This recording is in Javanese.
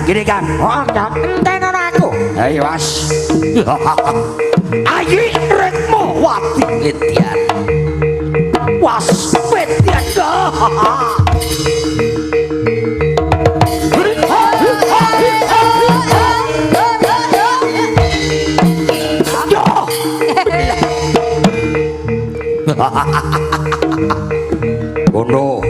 Gini kan. Oh, enten aku. Ayo was. Ayi Retmo Wati Wetian. Was Wetian. Kono